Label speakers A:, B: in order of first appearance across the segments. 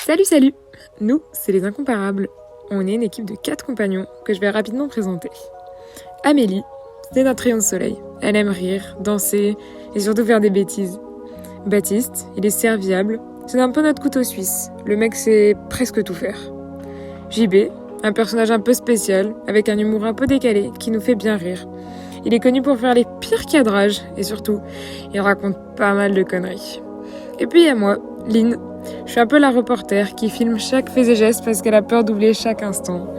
A: Salut! Nous, c'est les Incomparables. On est une équipe de 4 compagnons que je vais rapidement présenter. Amélie, c'est notre rayon de soleil. Elle aime rire, danser et surtout faire des bêtises. Baptiste, il est serviable. C'est un peu notre couteau suisse. Le mec sait presque tout faire. JB, un personnage un peu spécial, avec un humour un peu décalé, qui nous fait bien rire. Il est connu pour faire les pires cadrages et surtout, il raconte pas mal de conneries. Et puis il y a moi, Lynn. Je suis un peu la reporter qui filme chaque fait et geste parce qu'elle a peur d'oublier chaque instant.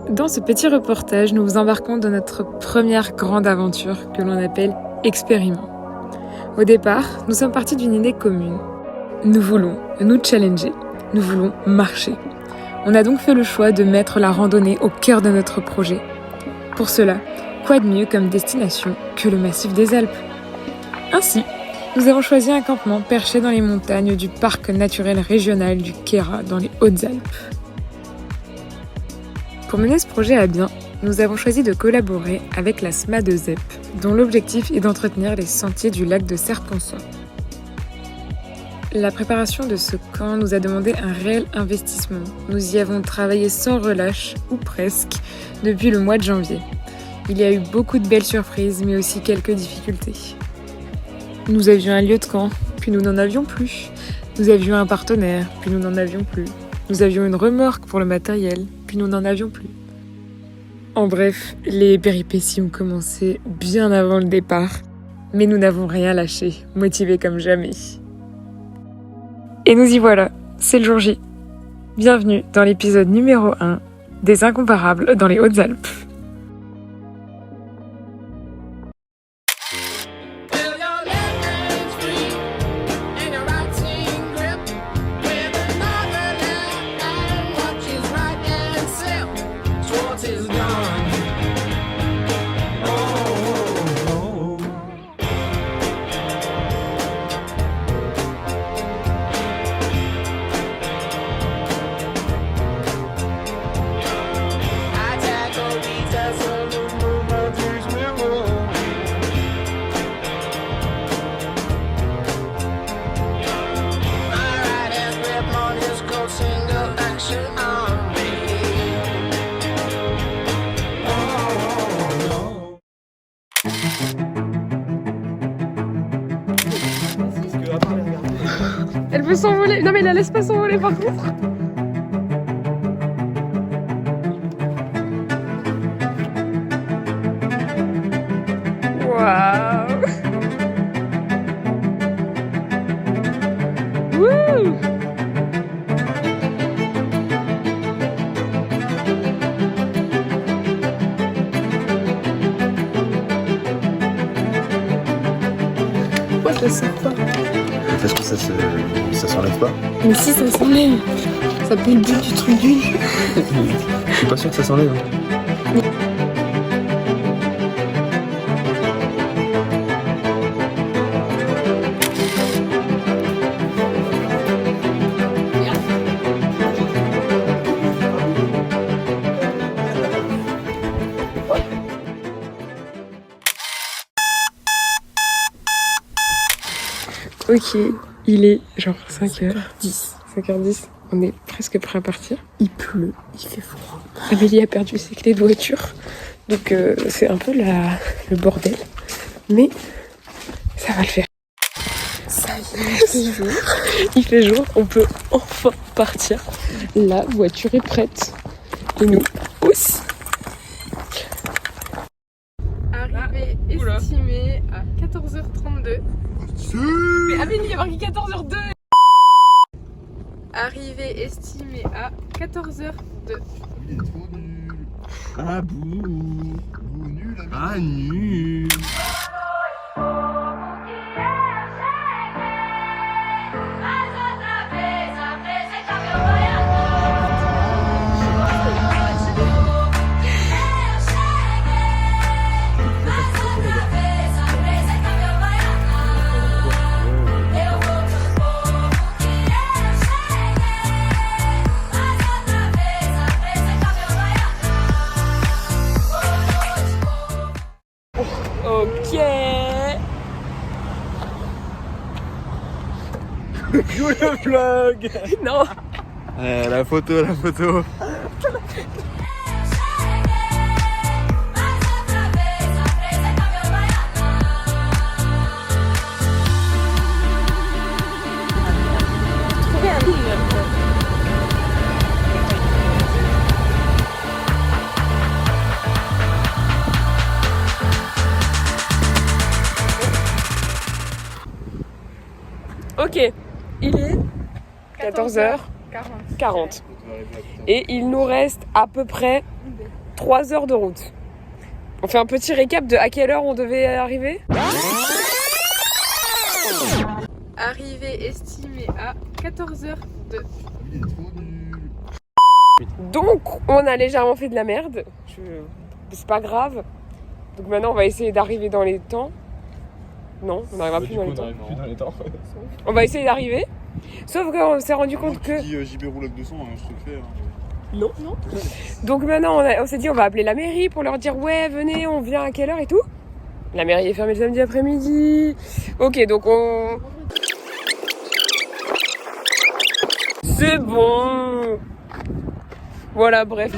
A: Dans ce petit reportage, nous vous embarquons dans notre première grande aventure que l'on appelle Expériment. Au départ, nous sommes partis d'une idée commune. Nous voulons nous challenger, nous voulons marcher. On a donc fait le choix de mettre la randonnée au cœur de notre projet. Pour cela, quoi de mieux comme destination que le massif des Alpes ? Ainsi, nous avons choisi un campement perché dans les montagnes du parc naturel régional du Queyras dans les Hautes-Alpes. Pour mener ce projet à bien, nous avons choisi de collaborer avec la SMA de ZEP, dont l'objectif est d'entretenir les sentiers du lac de Serponçon. La préparation de ce camp nous a demandé un réel investissement. Nous y avons travaillé sans relâche, ou presque, depuis le mois de janvier. Il y a eu beaucoup de belles surprises, mais aussi quelques difficultés. Nous avions un lieu de camp, puis nous n'en avions plus. Nous avions un partenaire, puis nous n'en avions plus. Nous avions une remorque pour le matériel, puis nous n'en avions plus. En bref, les péripéties ont commencé bien avant le départ, mais nous n'avons rien lâché, motivés comme jamais. Et nous y voilà, c'est le jour J. Bienvenue dans l'épisode numéro 1 des Incomparables dans les Hautes-Alpes. Elle veut s'envoler. Non mais la laisse pas s'envoler par contre. Waouh. Wouh. Pourquoi ça sort pas ?
B: Parce que ça s'enlève pas.
A: Mais si ça s'enlève, ça peut être le but du truc d'huile.
B: Je suis pas sûr que ça s'enlève.
A: Ok, il est genre 5h10. 5h10, on est presque prêt à partir. Il pleut, il fait froid. Amélie a perdu ses clés de voiture, donc c'est un peu le bordel. Mais ça va le faire. Ça y est, il fait jour. Il fait jour, on peut enfin partir. La voiture est prête. Et nous aussi. Arrivée estimée à 14h32. Mais Amélie, il y a marqué 14h02. Arrivée estimée à 14h02.
B: Il est trop nul. Ah bouh. Bouh nul. Ah nul.
A: Ok.
B: Joue le vlog.
A: Non.
B: La photo, la photo.
A: Ok, il est 14h40 et il nous reste à peu près 3 heures de route. On fait un petit récap de à quelle heure on devait arriver. Arrivée estimée à 14h02. Donc on a légèrement fait de la merde, c'est pas grave. Donc maintenant on va essayer d'arriver dans les temps. Non, on n'arrivera plus dans les temps. On va essayer d'arriver. Sauf qu'on s'est rendu compte que...
B: Si JB roule avec 200, je te le fais.
A: Non. Donc maintenant, on s'est dit on va appeler la mairie pour leur dire ouais, venez, on vient à quelle heure et tout. La mairie est fermée le samedi après-midi. Ok, donc on... C'est bon. Voilà, bref.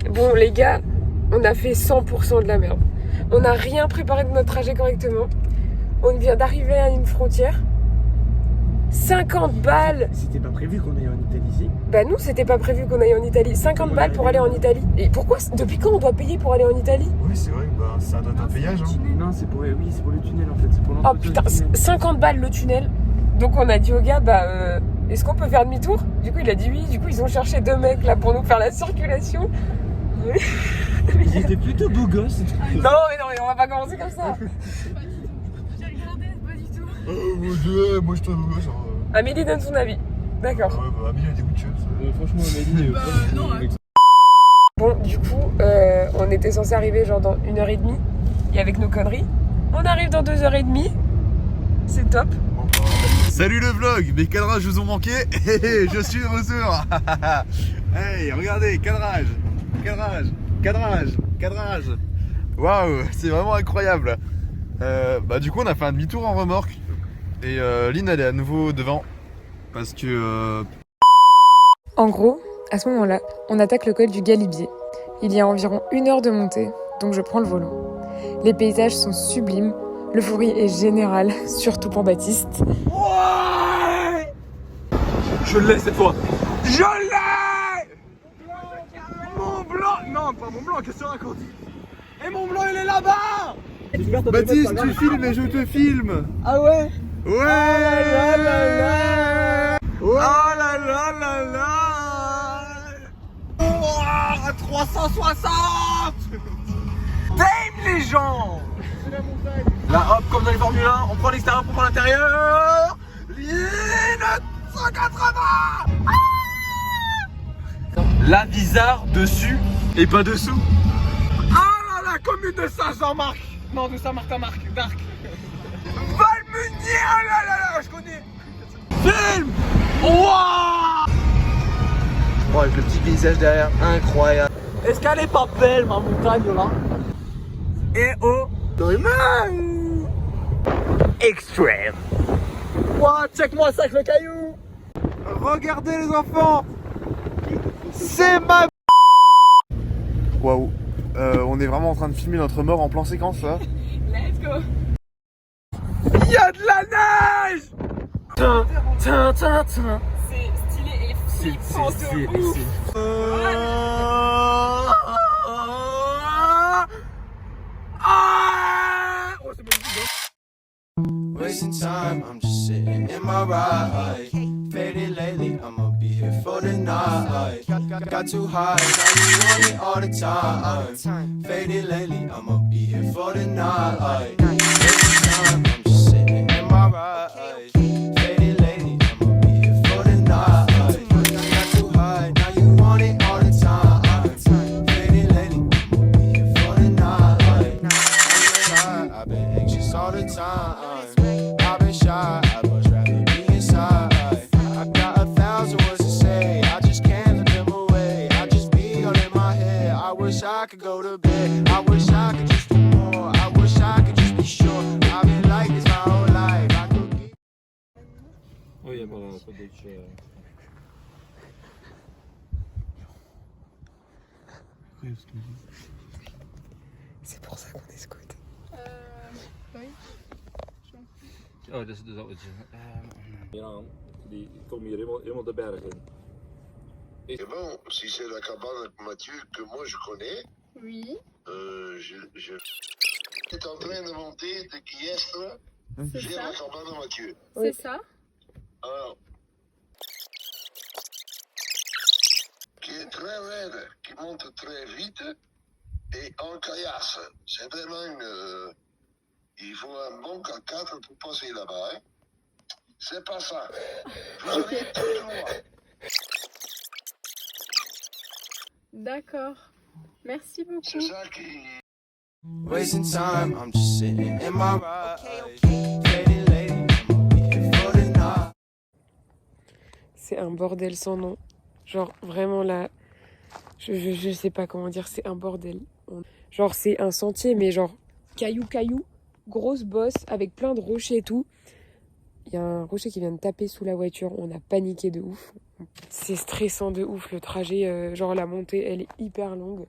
A: Bon les gars, on a fait 100% de la merde. On n'a rien préparé de notre trajet correctement. On vient d'arriver à une frontière. 50 balles.
C: C'était pas prévu qu'on aille en Italie ici?
A: Bah nous, c'était pas prévu qu'on aille en Italie. 50 balles pour aller en Italie. Et pourquoi? Depuis quand on doit payer pour aller en Italie?
B: Oui, c'est vrai, bah, ça doit être un payage.
C: Non, c'est pour le tunnel en fait. C'est pour
A: Oh putain, 50 balles le tunnel. Donc on a dit au gars, bah est-ce qu'on peut faire demi-tour? Du coup il a dit oui. Du coup ils ont cherché 2 mecs là pour nous faire la circulation.
C: Ils étaient plutôt beaux gosses.
A: Non mais on va pas commencer comme ça.
D: J'ai regardé, pas du tout.
B: Moi je te veux ça.
A: Amélie donne son avis. D'accord.
B: Ouais, bah Amélie a des goûts de choses.
C: Franchement, Amélie.
D: non,
A: Bon, du coup, on était censé arriver genre dans 1h30. Et avec nos conneries, on arrive dans 2h30. C'est top.
B: Salut le vlog, mes cadrages vous ont manqué. Je suis de retour. Hey, regardez, cadrage. Waouh, c'est vraiment incroyable. Bah du coup on a fait un demi-tour en remorque. Et Lynn elle est à nouveau devant. Parce que...
A: En gros, à ce moment-là, on attaque le col du Galibier. Il y a environ 1 heure de montée, donc je prends le volant. Les paysages sont sublimes, l'euphorie est générale, surtout pour Baptiste.
C: Ouais, je l'ai cette fois. Je l'ai. Mont Blanc. Non, pas Mont Blanc, qu'est-ce que tu racontes? Et Mont Blanc, il est là-bas.
B: Baptiste, tu filmes et je te filme.
C: Ah ouais.
B: Ouais.
C: Oh là là. Oh là là là là. Oh, 360. Damn les gens. Là hop, comme dans les Formule 1, on prend l'extérieur pour prendre l'intérieur. Ligne 180. La bizarre dessus et pas dessous. Ah là là, commune de Saint-Jean-Marc. Non, de Saint-Martin-Marc, d'Arc. Valmunier, oh là là là, je connais. Film. Wouah. Oh, avec le petit paysage derrière, incroyable. Est-ce qu'elle est pas belle ma montagne là? Et oh, Doryman Extreme. Ouah, check-moi ça avec le caillou. Regardez les enfants. C'est ma...
B: Waouh. On est vraiment en train de filmer notre mort en plan séquence là.
A: Let's go.
C: Il y a de la neige. Tin, tin, tin, tin.
A: C'est stylé et fou.
E: Wasting time, I'm just sitting in my ride. Faded lately, I'ma be here for the night. Got too high, now you want it all the time. Faded lately, I'ma be here for the night. Wasting time, I'm just sitting in my ride. Faded lately, I'ma be here for the night. Got too high, now you want it all the time. Faded lately, I'ma be here for the night. I've been anxious all the time. I've been shy, I'd much rather be inside. I got 1,000 words to say, I just can't let them away. I just be all in my head. I wish I could go to bed. I wish I could just do more. I wish I could just be sure. I've been like this my whole life. I could keep.
C: Oui, bon, peut-être.
A: C'est pour ça qu'on est scout.
D: Oui.
C: Oh, dat is wat je. Ja, die komen hier helemaal de berg in.
F: Et bon, si c'est la cabane Mathieu que moi je connais,
D: Oui.
F: je est en train de monter de Guillestre
D: C'est
F: vers
D: ça.
F: la cabane Mathieu.
D: C'est ça.
F: Alors, qui est très raide, qui monte très vite et en caillasse. C'est vraiment il faut un bon K4 pour passer là-bas. Hein. C'est pas ça. Vous allez tout droit.
D: D'accord. Merci beaucoup.
F: C'est ça qui.
E: Wasting time, I'm just sitting in my ride. Faded lately, I'ma be here for the night.
A: C'est un bordel sans nom. Genre vraiment là, je sais pas comment dire, c'est un bordel. Genre c'est un sentier mais genre caillou, grosse bosse avec plein de rochers et tout. Il y a un rocher qui vient de taper sous la voiture, on a paniqué de ouf. C'est stressant de ouf le trajet, genre la montée elle est hyper longue.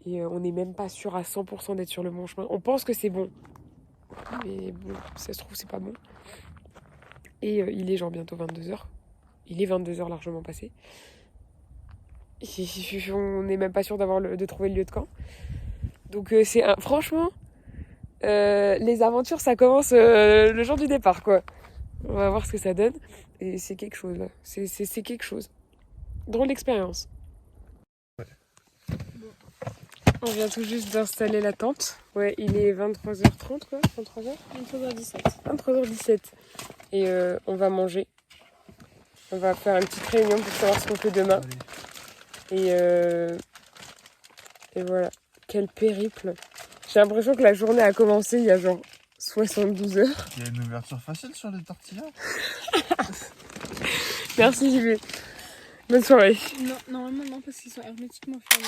A: Et on n'est même pas sûr à 100% d'être sur le bon chemin. On pense que c'est bon. Mais bon, ça se trouve c'est pas bon. Et il est genre bientôt 22h. Il est 22h largement passé. On n'est même pas sûr de trouver le lieu de camp. Donc c'est franchement, les aventures ça commence le jour du départ quoi. On va voir ce que ça donne. Et c'est quelque chose là. C'est quelque chose. Drôle d'expérience. On vient tout juste d'installer la tente. Ouais, il est 23h30 quoi. 23h 23h17. 23h17. Et on va manger. On va faire une petite réunion pour savoir ce qu'on fait demain. Et voilà. Quel périple. J'ai l'impression que la journée a commencé il y a genre 72 heures.
B: Il y a une ouverture facile sur les tortillas.
A: Merci JB. Bonne soirée.
D: Non, normalement non parce qu'ils sont hermétiquement fermés.